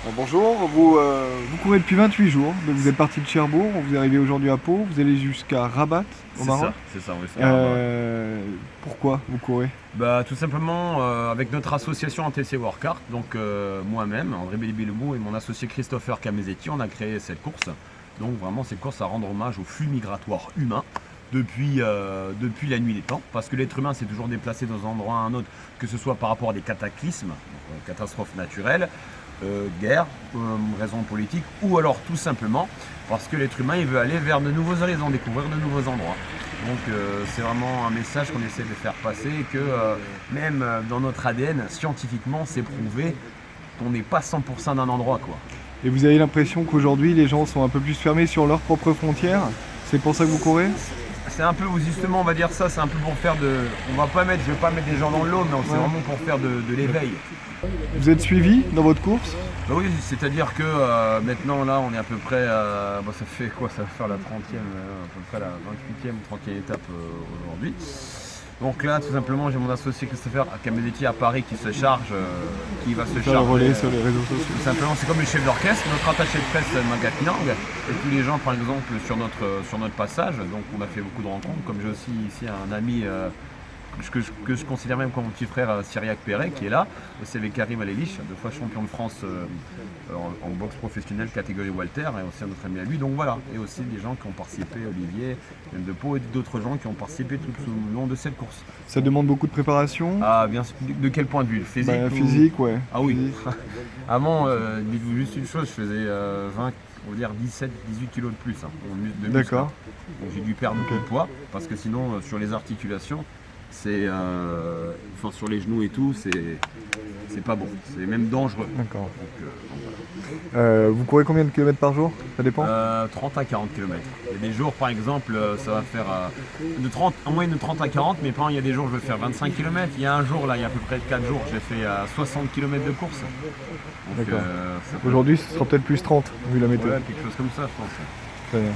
Bon, bonjour, vous courez depuis 28 jours, donc vous êtes parti de Cherbourg, vous arrivez aujourd'hui à Pau, vous allez jusqu'à Rabat au Maroc. C'est ça, oui, c'est Rabat. Pourquoi vous courez? Bah, tout simplement avec notre association NTC Workart, donc moi-même, André Bélibilebou et mon associé Christopher Camezetti, on a créé cette course. Donc vraiment cette course à rendre hommage au flux migratoire humain depuis la nuit des temps, parce que l'être humain s'est toujours déplacé dans un endroit à un autre, que ce soit par rapport à des cataclysmes, catastrophes naturelles, guerre, raisons politiques, ou alors tout simplement parce que l'être humain il veut aller vers de nouveaux horizons, découvrir de nouveaux endroits. Donc c'est vraiment un message qu'on essaie de faire passer, que même dans notre ADN, scientifiquement, c'est prouvé qu'on n'est pas 100% d'un endroit, quoi. Et vous avez l'impression qu'aujourd'hui les gens sont un peu plus fermés sur leurs propres frontières? C'est pour ça que vous courez? C'est un peu, justement, on va dire ça, c'est un peu pour faire de... je vais pas mettre des gens dans l'eau, mais c'est vraiment pour faire de l'éveil. Vous êtes suivi dans votre course? Bah oui, c'est-à-dire que maintenant, là, on est à peu près, ça fait quoi? Ça va faire la 30e, à peu près la 28e ou 30e étape aujourd'hui. Donc là, tout simplement, j'ai mon associé Christopher Camezetti à Paris qui se charge, qui va se Faire le charger. relais sur les réseaux sociaux. Tout simplement, c'est comme le chef d'orchestre, notre attaché de presse Magat Nyang, et tous les gens, par exemple, sur notre passage. Donc on a fait beaucoup de rencontres, comme j'ai aussi ici un ami que je considère même comme mon petit frère, Cyriac Perret, qui est là, aussi avec Karim Alelich, 2 fois champion de France en boxe professionnelle catégorie Walter, et aussi un autre ami à lui. Donc voilà, et aussi des gens qui ont participé, Olivier, même de Pau, et d'autres gens qui ont participé tout au long de cette course. Ça demande beaucoup de préparation? Ah bien sûr, de quel point de vue? Physique Physique, ouais. Ah oui. Physique. Avant, dites-vous juste une chose, je faisais 20, on va dire 17-18 kilos de plus en muscle. D'accord. Donc j'ai dû perdre beaucoup de poids, parce que sinon sur les articulations, c'est sur les genoux et tout, c'est pas bon, c'est même dangereux. D'accord. Donc, voilà. Vous courez combien de kilomètres par jour? Ça dépend? 30 à 40 km. Il y a des jours, par exemple, ça va faire en moyenne de 30 à 40, mais il y a des jours je vais faire 25 km. Il y a un jour, là, il y a à peu près 4 jours, j'ai fait 60 km de course. Donc, D'accord. Aujourd'hui, ce sera peut-être plus 30, vu la météo. ouais, quelque chose comme ça, je pense. Très bien.